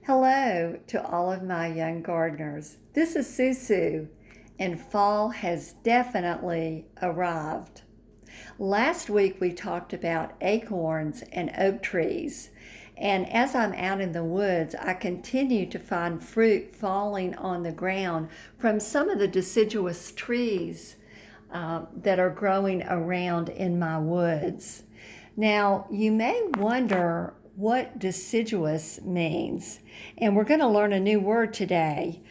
Hello to all of my young gardeners. This is Susu, and fall has definitely arrived. Last week we talked about acorns and oak trees, and as I'm out in the woods, I continue to find fruit falling on the ground from some of the deciduous trees that are growing around in my woods. Now, you may wonder what deciduous means, and we're going to learn a new word today.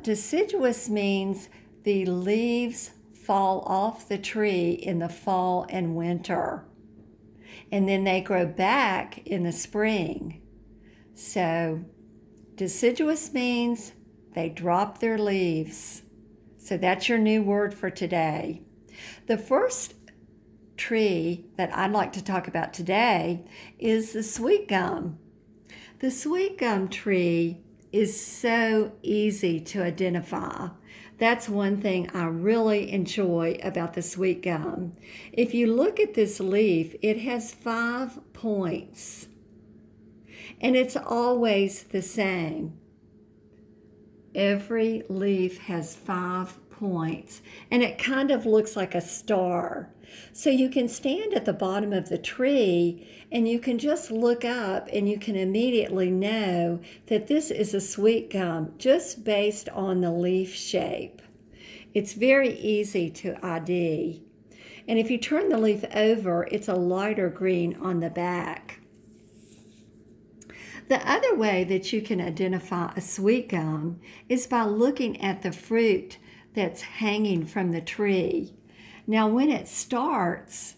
Deciduous means the leaves fall off the tree in the fall and winter, and then they grow back in the spring. So, deciduous means they drop their leaves. So that's your new word for today. The first tree that I'd like to talk about today is the sweetgum. The sweetgum tree is so easy to identify. That's one thing I really enjoy about the sweetgum. If you look at this leaf, it has 5 points, and it's always the same. Every leaf has 5 points, and it kind of looks like a star. So you can stand at the bottom of the tree and you can just look up and you can immediately know that this is a sweetgum just based on the leaf shape. It's very easy to ID. And if you turn the leaf over, it's a lighter green on the back. The other way that you can identify a sweetgum is by looking at the fruit that's hanging from the tree. Now, when it starts,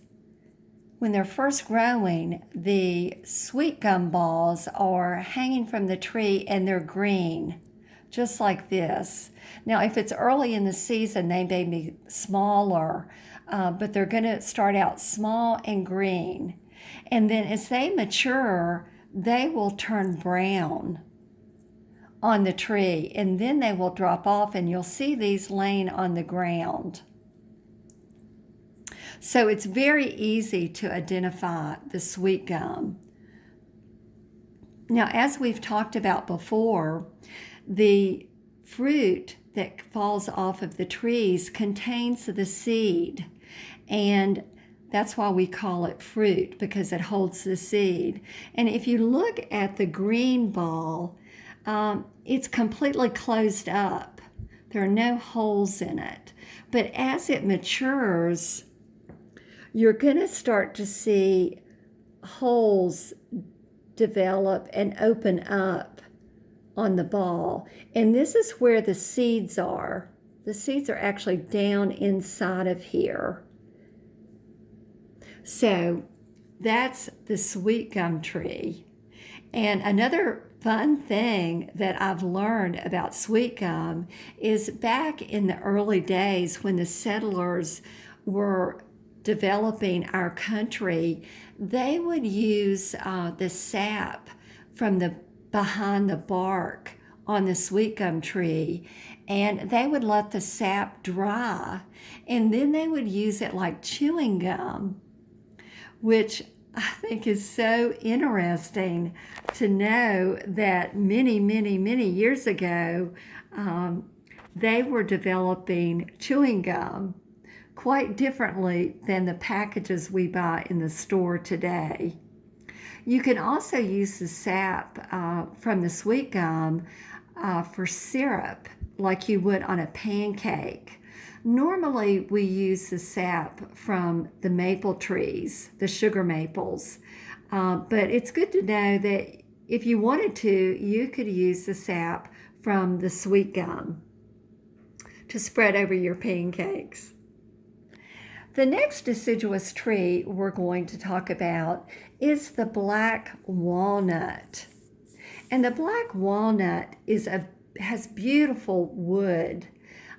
when they're first growing, the sweetgum balls are hanging from the tree and they're green, just like this. Now, if it's early in the season, they may be smaller, but they're going to start out small and green. And then as they mature, they will turn brown on the tree, and then they will drop off, and you'll see these laying on the ground. So it's very easy to identify the sweetgum. Now, as we've talked about before, the fruit that falls off of the trees contains the seed, and that's why we call it fruit, because it holds the seed. And if you look at the green ball, it's completely closed up. There are no holes in it. But as it matures, you're going to start to see holes develop and open up on the ball. And this is where the seeds are. The seeds are actually down inside of here. So that's the sweetgum tree. And another fun thing that I've learned about sweetgum is back in the early days when the settlers were developing our country, they would use the sap from behind the bark on the sweetgum tree, and they would let the sap dry, and then they would use it like chewing gum, which I think is so interesting to know that many, many, many years ago, they were developing chewing gum quite differently than the packages we buy in the store today. You can also use the sap from the sweetgum for syrup, like you would on a pancake. Normally, we use the sap from the maple trees, the sugar maples, but it's good to know that if you wanted to, you could use the sap from the sweetgum to spread over your pancakes. The next deciduous tree we're going to talk about is the black walnut. And the black walnut has beautiful wood.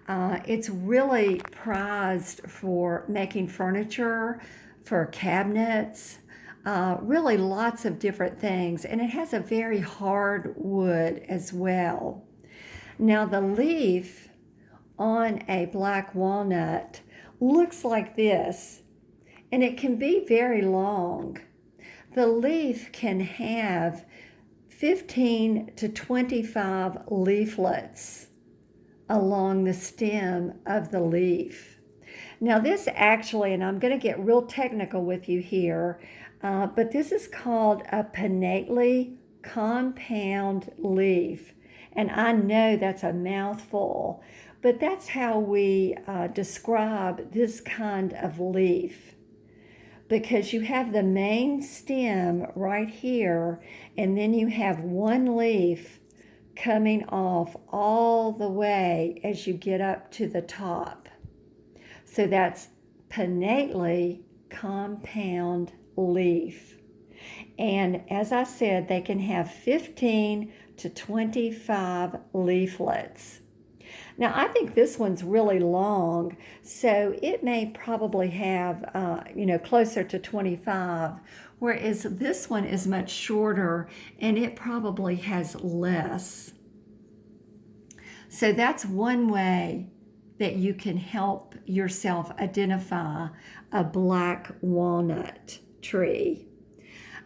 It's really prized for making furniture, for cabinets, really lots of different things. And it has a very hard wood as well. Now, the leaf on a black walnut looks like this, and it can be very long. The leaf can have 15 to 25 leaflets along the stem of the leaf. Now this actually, and I'm going to get real technical with you here, but this is called a pinnately compound leaf. And I know that's a mouthful, but that's how we describe this kind of leaf. Because you have the main stem right here, and then you have one leaf coming off all the way as you get up to the top. So that's pinnately compound leaf. And as I said, they can have 15 to 25 leaflets. Now, I think this one's really long, so it may probably have, closer to 25, whereas this one is much shorter and it probably has less. So that's one way that you can help yourself identify a black walnut tree.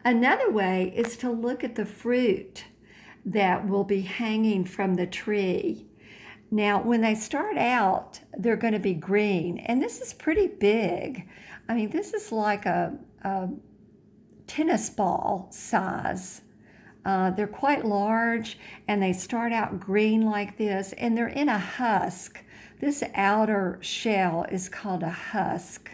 Another way is to look at the fruit that will be hanging from the tree. Now, when they start out, they're going to be green, and this is pretty big. I mean, this is like a tennis ball size. They're quite large, and they start out green like this, and they're in a husk. This outer shell is called a husk.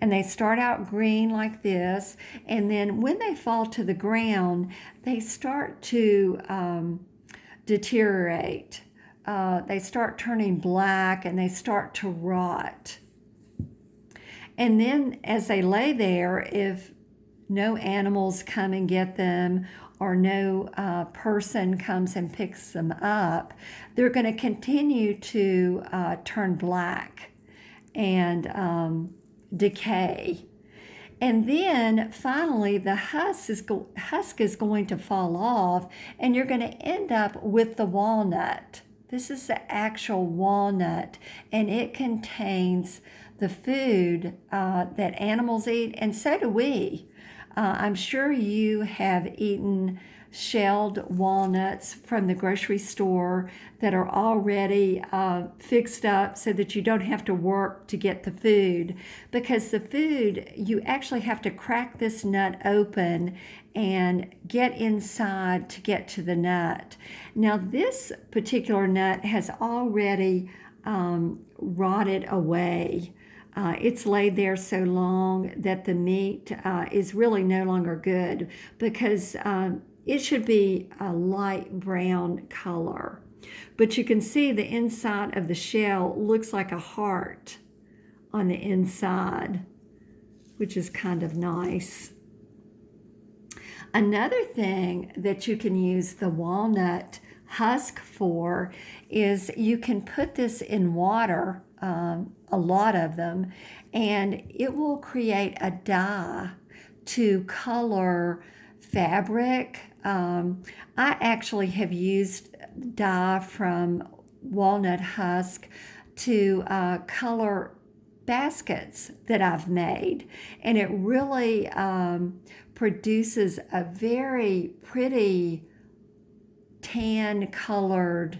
And they start out green like this, and then when they fall to the ground, they start to deteriorate. They start turning black and they start to rot. And then as they lay there, if no animals come and get them or no person comes and picks them up, they're going to continue to turn black and decay. And then finally the husk is going to fall off, and you're going to end up with the walnut. This is the actual walnut, and it contains the food that animals eat, and so do we. I'm sure you have eaten shelled walnuts from the grocery store that are already fixed up so that you don't have to work to get the food. Because the food, you actually have to crack this nut open and get inside to get to the nut. Now, this particular nut has already rotted away. It's laid there so long that the meat is really no longer good, because it should be a light brown color. But you can see the inside of the shell looks like a heart on the inside, which is kind of nice. Another thing that you can use the walnut husk for is you can put this in water, a lot of them, and it will create a dye to color fabric. I actually have used dye from walnut husk to color baskets that I've made, and it really produces a very pretty tan colored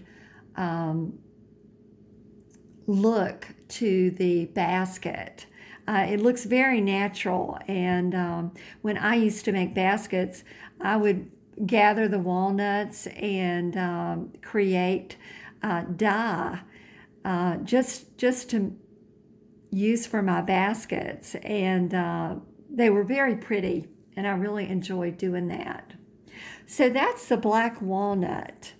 look to the basket. It looks very natural, and when I used to make baskets, I would gather the walnuts and create dye just to use for my baskets, and they were very pretty, and I really enjoyed doing that. So that's the black walnut.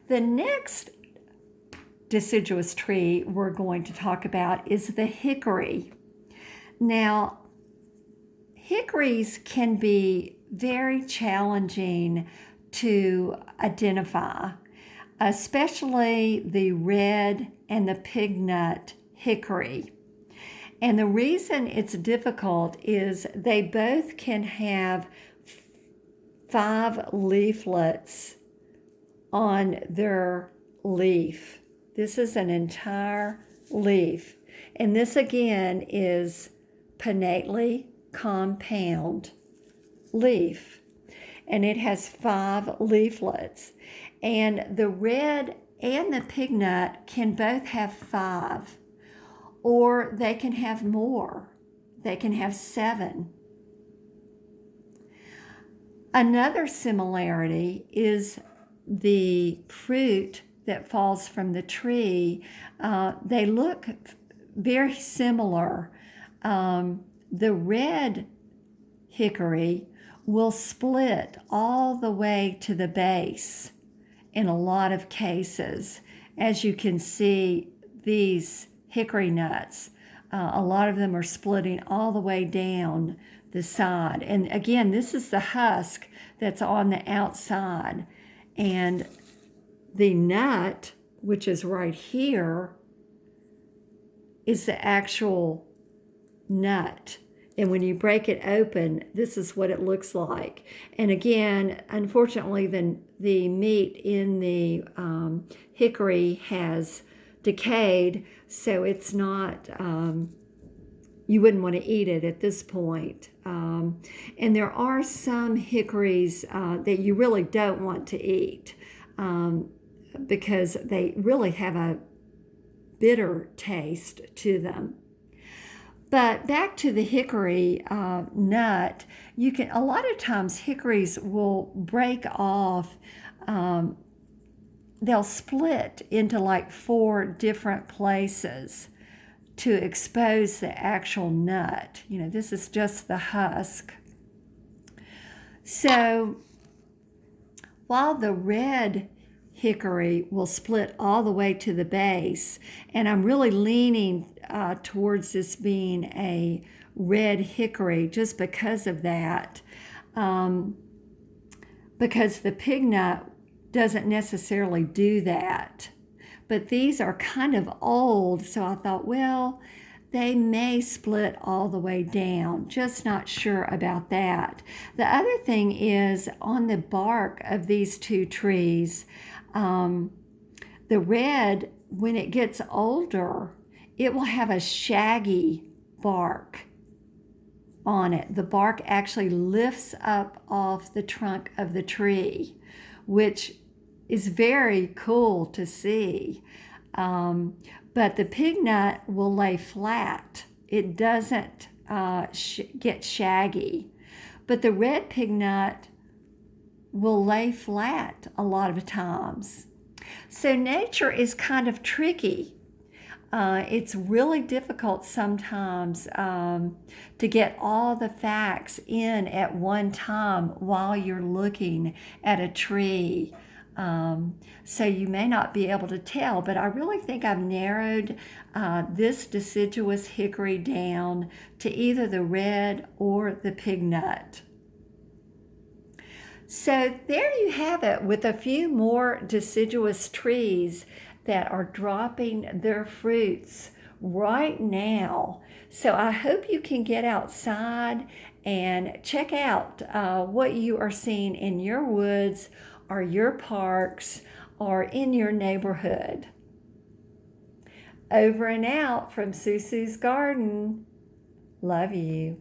The next deciduous tree we're going to talk about is the hickory. Now, hickories can be very challenging to identify, especially the red and the pignut hickory. And the reason it's difficult is they both can have 5 leaflets on their leaf. This is an entire leaf. And this again is pinnately compound leaf. and it has 5 leaflets. And the red and the pig nut can both have 5, or they can have more. They can have 7. Another similarity is the fruit that falls from the tree. They look very similar. The red hickory will split all the way to the base in a lot of cases. As you can see, these hickory nuts, a lot of them are splitting all the way down the side. And again, this is the husk that's on the outside. And the nut, which is right here, is the actual nut. And when you break it open, this is what it looks like. And again, unfortunately, the meat in the hickory has decayed, so it's not, you wouldn't want to eat it at this point. And there are some hickories that you really don't want to eat because they really have a bitter taste to them. But back to the hickory nut, you can, a lot of times hickories will break off, they'll split into like 4 different places to expose the actual nut. You know, this is just the husk. So while the red hickory will split all the way to the base, and I'm really leaning towards this being a red hickory just because of that, because the pig nut doesn't necessarily do that. But these are kind of old, so I thought, well, they may split all the way down. Just not sure about that. The other thing is on the bark of these 2 trees, the red, when it gets older, it will have a shaggy bark on it. The bark actually lifts up off the trunk of the tree, which is very cool to see. But the pig nut will lay flat. It doesn't get shaggy. But the red pig nut will lay flat a lot of times. So nature is kind of tricky. It's really difficult sometimes to get all the facts in at one time while you're looking at a tree. So you may not be able to tell, but I really think I've narrowed this deciduous hickory down to either the red or the pig nut. So there you have it, with a few more deciduous trees that are dropping their fruits right now. So I hope you can get outside and check out what you are seeing in your woods or your parks or in your neighborhood. Over and out from Susu's Garden. Love you.